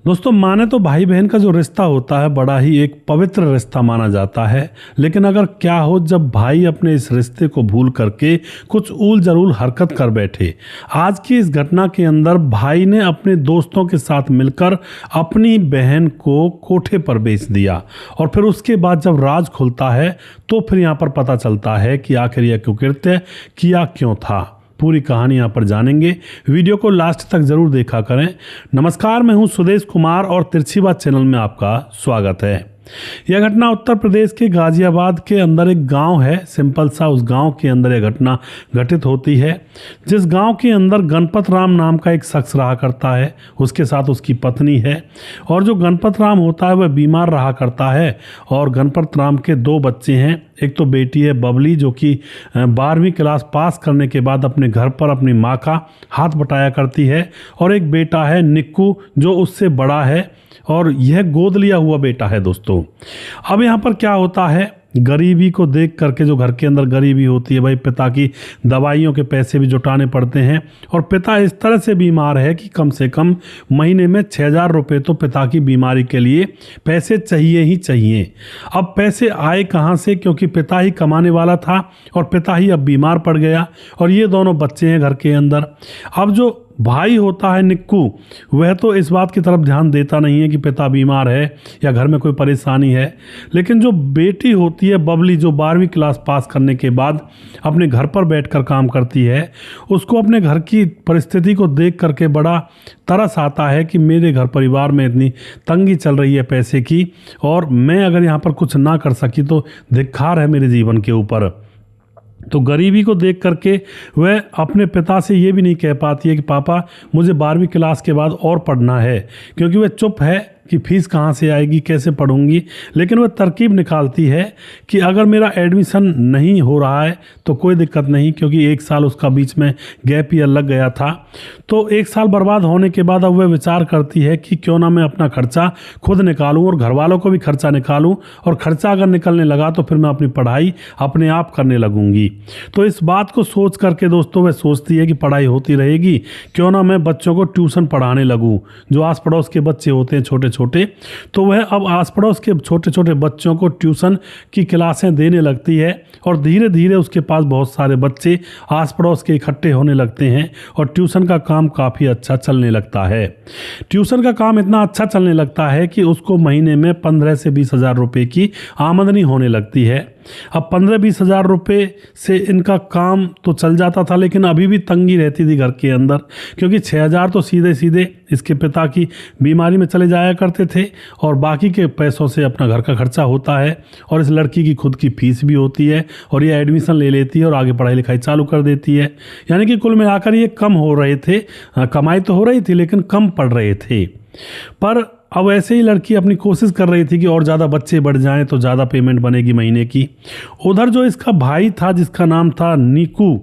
दोस्तों, माने तो भाई बहन का जो रिश्ता होता है बड़ा ही एक पवित्र रिश्ता माना जाता है। लेकिन अगर क्या हो जब भाई अपने इस रिश्ते को भूल करके कुछ ऊल जरूल हरकत कर बैठे। आज की इस घटना के अंदर भाई ने अपने दोस्तों के साथ मिलकर अपनी बहन को कोठे पर बेच दिया और फिर उसके बाद जब राज खुलता है तो फिर यहाँ पर पता चलता है कि आखिर यह कुकृत्य किया क्यों था। पूरी कहानी यहाँ पर जानेंगे। वीडियो को लास्ट तक जरूर देखा करें। नमस्कार, मैं हूँ सुदेश कुमार और तिरछी बात चैनल में आपका स्वागत है। यह घटना उत्तर प्रदेश के गाजियाबाद के अंदर एक गांव है। सिंपल सा उस गांव के अंदर यह घटना घटित होती है, जिस गांव के अंदर गणपत राम नाम का एक शख्स रहा करता है। उसके साथ उसकी पत्नी है और जो गणपत राम होता है वह बीमार रहा करता है। और गणपत राम के दो बच्चे हैं। एक तो बेटी है बबली, जो कि 12वीं क्लास पास करने के बाद अपने घर पर अपनी माँ का हाथ बटाया करती है, और एक बेटा है निक्कू जो उससे बड़ा है और यह गोद लिया हुआ बेटा है। दोस्तों, अब यहाँ पर क्या होता है, गरीबी को देख करके, जो घर के अंदर गरीबी होती है भाई, पिता की दवाइयों के पैसे भी जुटाने पड़ते हैं और पिता इस तरह से बीमार है कि कम से कम महीने में 6,000 रुपये तो पिता की बीमारी के लिए पैसे चाहिए ही चाहिए। अब पैसे आए कहाँ से, क्योंकि पिता ही कमाने वाला था और पिता ही अब बीमार पड़ गया और ये दोनों बच्चे हैं घर के अंदर। अब जो भाई होता है निक्कू, वह तो इस बात की तरफ ध्यान देता नहीं है कि पिता बीमार है या घर में कोई परेशानी है। लेकिन जो बेटी होती है बबली, जो 12वीं क्लास पास करने के बाद अपने घर पर बैठकर काम करती है, उसको अपने घर की परिस्थिति को देख करके बड़ा तरस आता है कि मेरे घर परिवार में इतनी तंगी चल रही है पैसे की, और मैं अगर यहाँ पर कुछ ना कर सकी तो धिक्कार है मेरे जीवन के ऊपर। तो गरीबी को देख करके वह अपने पिता से ये भी नहीं कह पाती है कि पापा मुझे 12वीं क्लास के बाद और पढ़ना है, क्योंकि वह चुप है कि फीस कहाँ से आएगी, कैसे पढ़ूंगी। लेकिन वह तरकीब निकालती है कि अगर मेरा एडमिशन नहीं हो रहा है तो कोई दिक्कत नहीं, क्योंकि 1 साल उसका बीच में गैप ईयर लग गया था। तो 1 साल बर्बाद होने के बाद अब वह विचार करती है कि क्यों ना मैं अपना खर्चा खुद निकालूं और घर वालों को भी खर्चा निकालूं, और खर्चा अगर निकलने लगा तो फिर मैं अपनी पढ़ाई अपने आप करने लगूंगी। तो इस बात को सोच करके दोस्तों वह सोचती है कि पढ़ाई होती रहेगी, क्यों ना मैं बच्चों को ट्यूशन पढ़ाने लगूँ। जो आस पड़ोस के बच्चे होते हैं छोटे छोटे, तो वह अब आस पड़ोस के छोटे छोटे बच्चों को ट्यूशन की क्लासें देने लगती है और धीरे धीरे उसके पास बहुत सारे बच्चे आस पड़ोस के इकट्ठे होने लगते हैं और ट्यूशन का काम काफ़ी अच्छा चलने लगता है। ट्यूशन का काम इतना अच्छा चलने लगता है कि उसको महीने में 15 से 20 हज़ार रुपये की आमदनी होने लगती है। अब 15-20 हज़ार रुपये से इनका काम तो चल जाता था, लेकिन अभी भी तंगी रहती थी घर के अंदर, क्योंकि 6,000 तो सीधे सीधे इसके पिता की बीमारी में चले जाया करते थे और बाकी के पैसों से अपना घर का खर्चा होता है और इस लड़की की खुद की फीस भी होती है और ये एडमिशन ले लेती है और आगे पढ़ाई लिखाई चालू कर देती है। यानी कि कुल मिलाकर ये कम हो रहे थे, कमाई तो हो रही थी लेकिन कम पड़ रहे थे। पर अब ऐसे ही लड़की अपनी कोशिश कर रही थी कि और ज़्यादा बच्चे बढ़ जाएं तो ज़्यादा पेमेंट बनेगी महीने की। उधर जो इसका भाई था जिसका नाम था नीकू,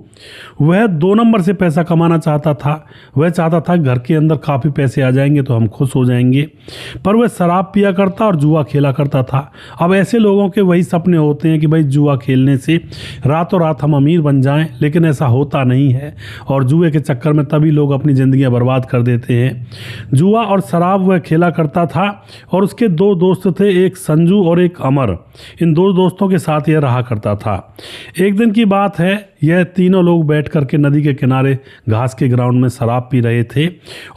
वह 2 नंबर से पैसा कमाना चाहता था। वह चाहता था घर के अंदर काफ़ी पैसे आ जाएंगे तो हम खुश हो जाएंगे, पर वह शराब पिया करता और जुआ खेला करता था। अब ऐसे लोगों के वही सपने होते हैं कि भाई जुआ खेलने से रातों रात हम अमीर बन जाएं, लेकिन ऐसा होता नहीं है और जुए के चक्कर में तभी लोग अपनी ज़िंदगियाँ बर्बाद कर देते हैं। जुआ और शराब वह खेला करता था और उसके 2 दोस्त थे, एक संजू और एक अमर। इन 2 दोस्तों के साथ यह रहा करता था। एक दिन की बात है, यह तीनों लोग बैठ करके नदी के किनारे घास के ग्राउंड में शराब पी रहे थे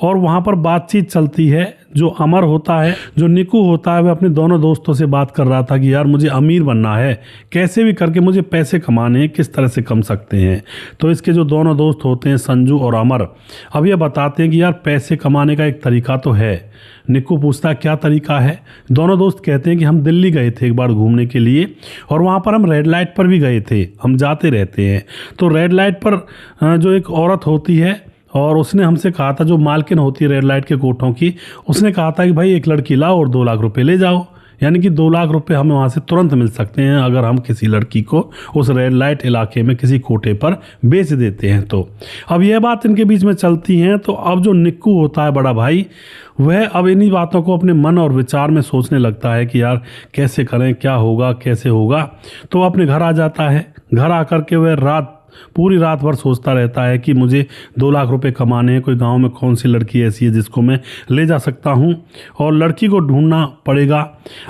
और वहाँ पर बातचीत चलती है। जो अमर होता है, जो निकू होता है, वह अपने दोनों दोस्तों से बात कर रहा था कि यार मुझे अमीर बनना है, कैसे भी करके मुझे पैसे कमाने हैं, किस तरह से कम सकते हैं। तो इसके जो दोनों दोस्त होते हैं संजू और अमर, अब ये बताते हैं कि यार पैसे कमाने का एक तरीका तो है। निक्कू पूछता है क्या तरीका है। दोनों दोस्त कहते हैं कि हम दिल्ली गए थे एक बार घूमने के लिए और वहाँ पर हम रेड लाइट पर भी गए थे, हम जाते रहते हैं। तो रेड लाइट पर जो एक औरत होती है और उसने हमसे कहा था, जो मालकिन होती है रेड लाइट के कोठों की, उसने कहा था कि भाई एक लड़की लाओ और 2 लाख रुपए ले जाओ। यानी कि 2 लाख रुपए हमें वहाँ से तुरंत मिल सकते हैं अगर हम किसी लड़की को उस रेड लाइट इलाके में किसी कोठे पर बेच देते हैं। तो अब यह बात इनके बीच में चलती है। तो अब जो निक्कू होता है बड़ा भाई, वह अब इन्हीं बातों को अपने मन और विचार में सोचने लगता है कि यार कैसे करें, क्या होगा, कैसे होगा। तो अपने घर आ जाता है। घर आकर के वह रात पूरी रात भर सोचता रहता है कि मुझे 2 लाख रुपए कमाने हैं, कोई गांव में कौन सी लड़की ऐसी है जिसको मैं ले जा सकता हूं, और लड़की को ढूंढना पड़ेगा।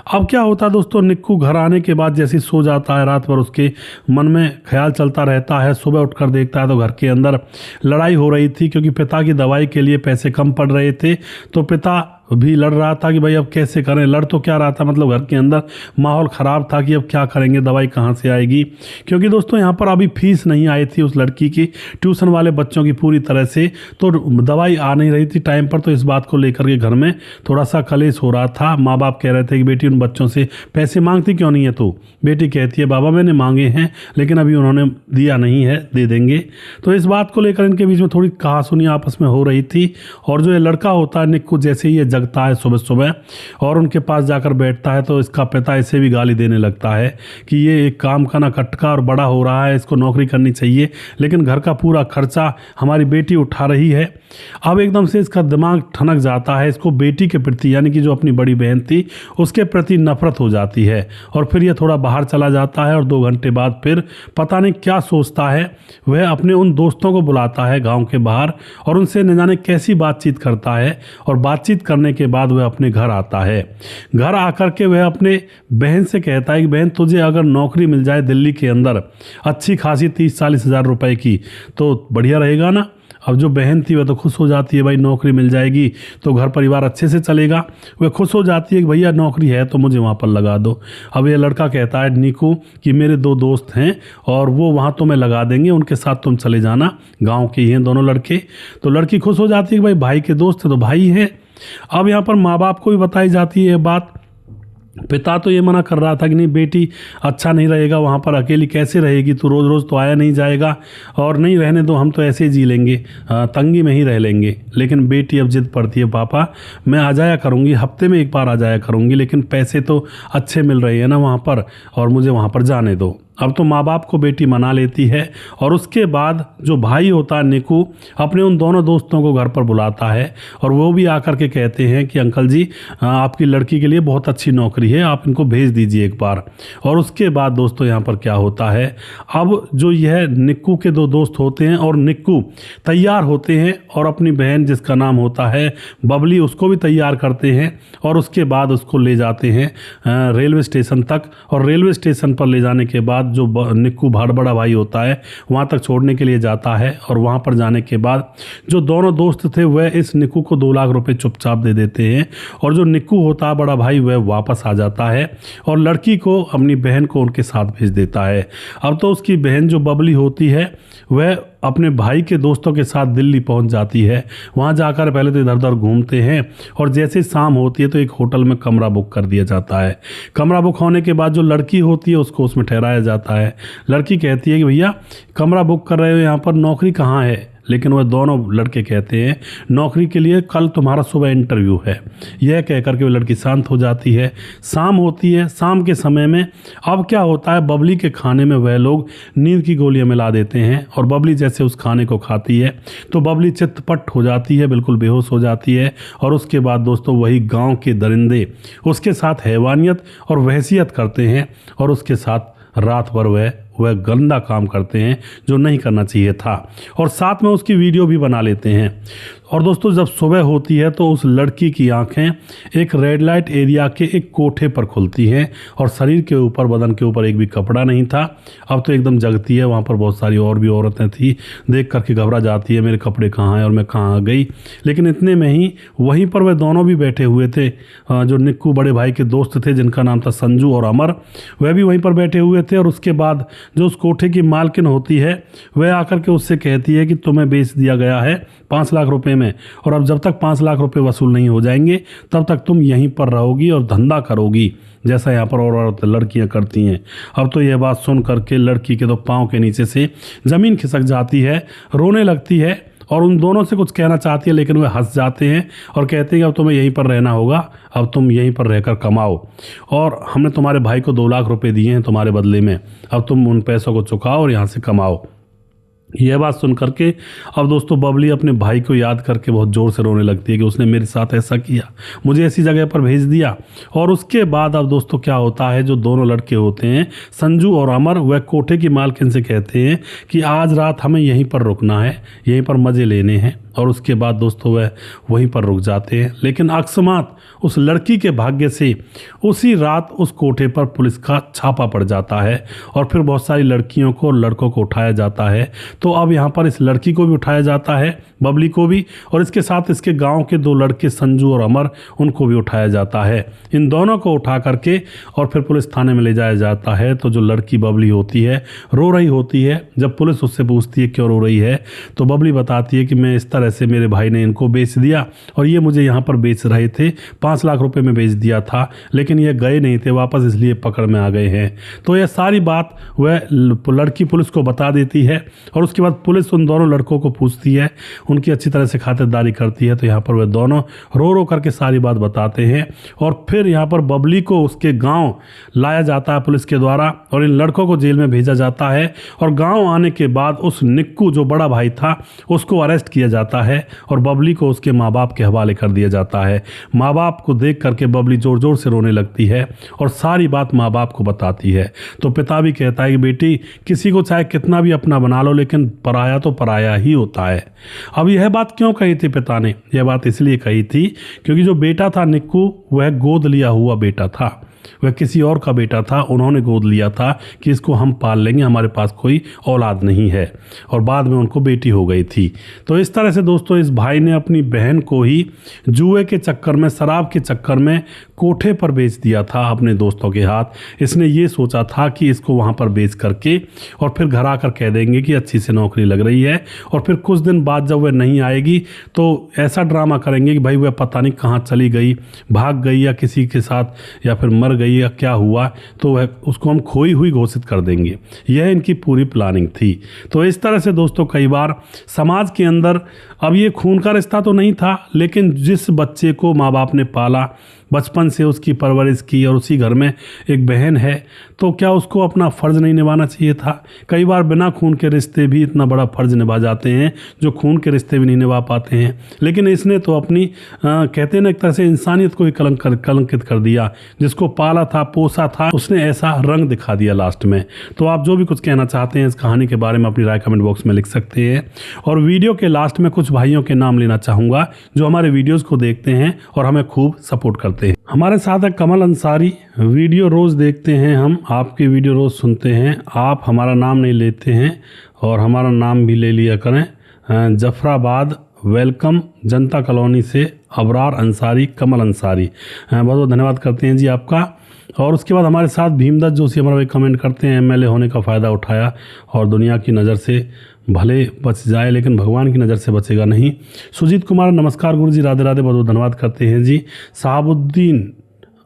अब क्या होता है दोस्तों, निक्कू घर आने के बाद जैसे सो जाता है, रात भर उसके मन में ख्याल चलता रहता है। सुबह उठकर देखता है तो घर के अंदर लड़ाई हो रही थी, क्योंकि पिता की दवाई के लिए पैसे कम पड़ रहे थे। तो पिता भी लड़ रहा था कि भाई अब कैसे करें। लड़ तो क्या रहा था, मतलब घर के अंदर माहौल ख़राब था कि अब क्या करेंगे, दवाई कहाँ से आएगी। क्योंकि दोस्तों यहाँ पर अभी फीस नहीं आई थी उस लड़की की, ट्यूशन वाले बच्चों की पूरी तरह से, तो दवाई आ नहीं रही थी टाइम पर। तो इस बात को लेकर के घर में थोड़ा सा कलेश हो रहा था। माँ बाप कह रहे थे कि बेटी उन बच्चों से पैसे मांगती क्यों नहीं है तू। बेटी कहती है बाबा मैंने मांगे हैं लेकिन अभी उन्होंने दिया नहीं है, दे देंगे। तो इस बात को लेकर इनके बीच में थोड़ी कहासुनी आपस में हो रही थी। और जो ये लड़का होता है निक्कू, जैसे ही ये जगता है सुबह सुबह और उनके पास जाकर बैठता है तो इसका पिता इसे भी गाली देने लगता है कि ये एक काम का ना कटका और बड़ा हो रहा है, इसको नौकरी करनी चाहिए, लेकिन घर का पूरा खर्चा हमारी बेटी उठा रही है। अब एकदम से इसका दिमाग ठनक जाता है। इसको बेटी के प्रति, यानी कि जो अपनी बड़ी बहन थी उसके प्रति नफरत हो जाती है। और फिर ये थोड़ा बाहर चला जाता है और 2 घंटे बाद फिर पता नहीं क्या सोचता है, वह अपने उन दोस्तों को बुलाता है गांव के बाहर और उनसे न जाने कैसी बातचीत करता है। और बातचीत करने के बाद वह अपने घर आता है। घर आकर के वह अपने बहन से कहता है कि बहन तुझे अगर नौकरी मिल जाए दिल्ली के अंदर अच्छी खासी 30-40 हज़ार रुपए की तो बढ़िया रहेगा ना। अब जो बहन थी वह तो खुश हो जाती है, भाई नौकरी मिल जाएगी तो घर परिवार अच्छे से चलेगा। वह खुश हो जाती है कि भैया नौकरी है तो मुझे वहाँ पर लगा दो। अब ये लड़का कहता है निक्कू कि मेरे 2 दोस्त हैं और वो वहाँ तुम्हें लगा देंगे, उनके साथ तुम चले जाना, गाँव के ही हैं दोनों लड़के। तो लड़की खुश हो जाती है कि भाई भाई के दोस्त हैं तो भाई हैं। अब यहाँ पर माँ बाप को भी बताई जाती है बात। पिता तो ये मना कर रहा था कि नहीं बेटी अच्छा नहीं रहेगा, वहाँ पर अकेली कैसे रहेगी, तू रोज़ रोज़ तो आया नहीं जाएगा, और नहीं रहने दो, हम तो ऐसे ही जी लेंगे, तंगी में ही रह लेंगे। लेकिन बेटी अब जिद पड़ती है पापा मैं आ जाया करूँगी, हफ्ते में 1 बार आ जाया करूँगी, लेकिन पैसे तो अच्छे मिल रहे हैं ना वहाँ पर, और मुझे वहाँ पर जाने दो। अब तो माँ बाप को बेटी मना लेती है। और उसके बाद जो भाई होता है निक्कू अपने उन दोनों दोस्तों को घर पर बुलाता है और वो भी आकर के कहते हैं कि अंकल जी आपकी लड़की के लिए बहुत अच्छी नौकरी है, आप इनको भेज दीजिए एक बार। और उसके बाद दोस्तों यहाँ पर क्या होता है, अब जो यह निक्कू के 2 दोस्त होते हैं और निक्कू तैयार होते हैं और अपनी बहन जिसका नाम होता है बबली उसको भी तैयार करते हैं और उसके बाद उसको ले जाते हैं रेलवे स्टेशन तक। और रेलवे स्टेशन पर ले जाने के बाद जो निक्कू बड़ा भाई होता है वहाँ तक छोड़ने के लिए जाता है। और वहाँ पर जाने के बाद जो दोनों दोस्त थे वह इस निक्कू को 2 लाख रुपए चुपचाप दे देते हैं और जो निक्कू होता है बड़ा भाई वह वापस आ जाता है और लड़की को अपनी बहन को उनके साथ भेज देता है। अब तो उसकी बहन जो बबली होती है वह अपने भाई के दोस्तों के साथ दिल्ली पहुंच जाती है। वहां जाकर पहले तो इधर उधर घूमते हैं और जैसे शाम होती है तो एक होटल में कमरा बुक कर दिया जाता है। कमरा बुक होने के बाद जो लड़की होती है उसको उसमें ठहराया जाता है। लड़की कहती है कि भैया कमरा बुक कर रहे हो यहाँ पर, नौकरी कहाँ है? लेकिन वह दोनों लड़के कहते हैं नौकरी के लिए कल तुम्हारा सुबह इंटरव्यू है। यह कहकर के वो लड़की शांत हो जाती है। शाम होती है, शाम के समय में अब क्या होता है, बबली के खाने में वह लोग नींद की गोलियां मिला देते हैं और बबली जैसे उस खाने को खाती है तो बबली चित्तपट हो जाती है, बिल्कुल बेहोश हो जाती है। और उसके बाद दोस्तों वही गाँव के दरिंदे उसके साथ हैवानियत और वहसियत करते हैं और उसके साथ रात भर वह गंदा काम करते हैं जो नहीं करना चाहिए था और साथ में उसकी वीडियो भी बना लेते हैं। और दोस्तों जब सुबह होती है तो उस लड़की की आंखें एक रेड लाइट एरिया के एक कोठे पर खुलती हैं और शरीर के ऊपर, बदन के ऊपर एक भी कपड़ा नहीं था। अब तो एकदम जगती है, वहाँ पर बहुत सारी और भी औरतें थी, देख करके घबरा जाती है मेरे कपड़े कहाँ हैं और मैं कहाँ आ गई। लेकिन इतने में ही वहीं पर वह दोनों भी बैठे हुए थे, जो निक्कू बड़े भाई के दोस्त थे जिनका नाम था संजू और अमर, वह भी वहीं पर बैठे हुए थे। और उसके बाद जो उस कोठे की मालकिन होती है वह आकर के उससे कहती है कि तुम्हें बेच दिया गया है 5 लाख रुपए में, और अब जब तक 5 लाख रुपए वसूल नहीं हो जाएंगे तब तक तुम यहीं पर रहोगी और धंधा करोगी जैसा यहाँ पर और लड़कियाँ करती हैं। अब तो यह बात सुन करके लड़की के तो पाँव के नीचे से ज़मीन खिसक जाती है, रोने लगती है और उन दोनों से कुछ कहना चाहती है लेकिन वे हंस जाते हैं और कहते हैं अब तुम्हें यहीं पर रहना होगा, अब तुम यहीं पर रहकर कमाओ और हमने तुम्हारे भाई को 2 लाख रुपए दिए हैं तुम्हारे बदले में, अब तुम उन पैसों को चुकाओ और यहाँ से कमाओ। यह बात सुन करके अब दोस्तों बबली अपने भाई को याद करके बहुत ज़ोर से रोने लगती है कि उसने मेरे साथ ऐसा किया, मुझे ऐसी जगह पर भेज दिया। और उसके बाद अब दोस्तों क्या होता है, जो दोनों लड़के होते हैं संजू और अमर, वह कोठे की मालकिन से कहते हैं कि आज रात हमें यहीं पर रुकना है, यहीं पर मज़े लेने हैं। और उसके बाद दोस्तों वह वहीं पर रुक जाते हैं। लेकिन अकस्मात उस लड़की के भाग्य से उसी रात उस कोठे पर पुलिस का छापा पड़ जाता है और फिर बहुत सारी लड़कियों को और लड़कों को उठाया जाता है। तो अब यहाँ पर इस लड़की को भी उठाया जाता है, बबली को भी, और इसके साथ इसके गांव के 2 लड़के संजू और अमर, उनको भी उठाया जाता है। इन दोनों को उठा करके और फिर पुलिस थाने में ले जाया जाता है। तो जो लड़की बबली होती है रो रही होती है। जब पुलिस उससे पूछती है क्यों रो रही है, तो बबली बताती है कि मैं इस तरह से, मेरे भाई ने इनको बेच दिया और ये मुझे यहाँ पर बेच रहे थे, 5 लाख रुपए में बेच दिया था, लेकिन ये गए नहीं थे वापस, इसलिए पकड़ में आ गए हैं। तो यह सारी बात वह लड़की पुलिस को बता देती है और उसके बाद पुलिस उन दोनों लड़कों को पूछती है, उनकी अच्छी तरह से खातिरदारी करती है। तो यहाँ पर वे दोनों रो रो करके सारी बात बताते हैं और फिर यहाँ पर बबली को उसके गांव लाया जाता है पुलिस के द्वारा और इन लड़कों को जेल में भेजा जाता है। और गांव आने के बाद उस निक्कू जो बड़ा भाई था उसको अरेस्ट किया जाता है और बबली को उसके माँ बाप के हवाले कर दिया जाता है। माँ बाप को देख करके बबली जोर जोर से रोने लगती है और सारी बात माँ बाप को बताती है। तो पिता भी कहता है कि बेटी, किसी को चाहे कितना भी अपना बना लो, लेकिन पराया तो पराया ही होता है। अब यह बात क्यों कही थी पिता ने? यह बात इसलिए कही थी क्योंकि जो बेटा था निक्कू, वह गोद लिया हुआ बेटा था, वह किसी और का बेटा था। उन्होंने गोद लिया था कि इसको हम पाल लेंगे, हमारे पास कोई औलाद नहीं है, और बाद में उनको बेटी हो गई थी। तो इस तरह से दोस्तों इस भाई ने अपनी बहन को ही जुए के चक्कर में, शराब के चक्कर में कोठे पर बेच दिया था अपने दोस्तों के हाथ। इसने ये सोचा था कि इसको वहाँ पर बेच करके और फिर घर आकर कह देंगे कि अच्छी से नौकरी लग रही है, और फिर कुछ दिन बाद जब वह नहीं आएगी तो ऐसा ड्रामा करेंगे कि भाई वह पता नहीं कहाँ चली गई, भाग गई या किसी के साथ या फिर मर गई या क्या हुआ, तो वह उसको हम खोई हुई घोषित कर देंगे। यह इनकी पूरी प्लानिंग थी। तो इस तरह से दोस्तों कई बार समाज के अंदर, अब ये खून का रिश्ता तो नहीं था, लेकिन जिस बच्चे को माँ बाप ने पाला, बचपन से उसकी परवरिश की और उसी घर में एक बहन है, तो क्या उसको अपना फ़र्ज़ नहीं निभाना चाहिए था? कई बार बिना खून के रिश्ते भी इतना बड़ा फ़र्ज़ निभा जाते हैं जो खून के रिश्ते भी नहीं निभा पाते हैं। लेकिन इसने तो अपनी कहते हैं ना, एक तरह से इंसानियत को ही कलंकित कर दिया। जिसको पाला था, पोसा था, उसने ऐसा रंग दिखा दिया लास्ट में। तो आप जो भी कुछ कहना चाहते हैं इस कहानी के बारे में अपनी राय कमेंट बॉक्स में लिख सकते हैं। और वीडियो के लास्ट में कुछ भाइयों के नाम लेना चाहूँगा जो हमारे वीडियोज़ को देखते हैं और हमें खूब सपोर्ट करते हैं। हमारे साथ है कमल अंसारी। वीडियो रोज़ देखते हैं हम, आपकी वीडियो रोज़ सुनते हैं, आप हमारा नाम नहीं लेते हैं और हमारा नाम भी ले लिया करें। जफराबाद वेलकम, जनता कॉलोनी से अबरार अंसारी, कमल अंसारी, बहुत बहुत धन्यवाद करते हैं जी आपका। और उसके बाद हमारे साथ भीमदत्त जोशी हमारा भाई कमेंट करते हैं, एमएलए होने का फ़ायदा उठाया और दुनिया की नज़र से भले बच जाए लेकिन भगवान की नज़र से बचेगा नहीं। सुजीत कुमार, नमस्कार गुरु जी, राधे राधे, बहुत बहुत धन्यवाद करते हैं जी। साहबुद्दीन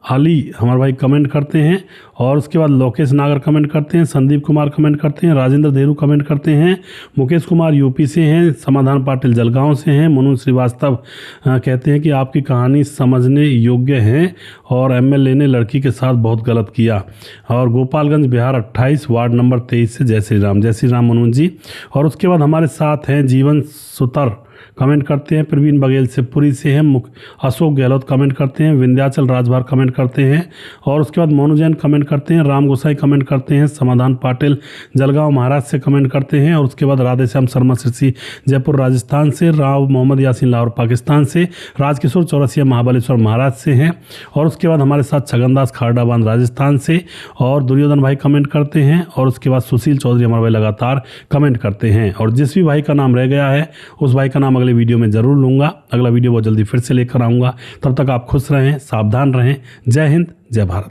अली हमारे भाई कमेंट करते हैं और उसके बाद लोकेश नागर कमेंट करते हैं, संदीप कुमार कमेंट करते हैं, राजेंद्र देरू कमेंट करते हैं, मुकेश कुमार यूपी से हैं, समाधान पाटिल जलगांव से हैं, मनु श्रीवास्तव कहते हैं कि आपकी कहानी समझने योग्य है और एमएलए ने लड़की के साथ बहुत गलत किया। और गोपालगंज बिहार 28 वार्ड नंबर 23 से जय श्री राम मनु जी। और उसके बाद हमारे साथ हैं जीवन सुतर कमेंट करते हैं, प्रवीण बघेल से पुरी से हैं, अशोक गहलोत कमेंट करते हैं, विंध्याचल राजभार कमेंट करते हैं और उसके बाद मोनू जैन कमेंट करते हैं, राम गोसाई कमेंट करते हैं, समाधान पाटिल जलगांव महाराष्ट्र से कमेंट करते हैं और उसके बाद राधेश्याम शर्मा सिरसी जयपुर राजस्थान से, राव मोहम्मद यासीन लाहौर पाकिस्तान से, राजकिशोर चौरसिया महाबलेश्वर महाराष्ट्र से हैं और उसके बाद हमारे साथ छगनदास खारडाबांध राजस्थान से और दुर्योधन भाई कमेंट करते हैं और उसके बाद सुशील चौधरी हमारे भाई लगातार कमेंट करते हैं। और जिस भी भाई का नाम रह गया है उस भाई का नाम अगले वीडियो में ज़रूर लूँगा। अगला वीडियो बहुत जल्दी फिर से लेकर आऊँगा। तब तक आप खुश रहें, सावधान रहें। जय हिंद, जय भारत।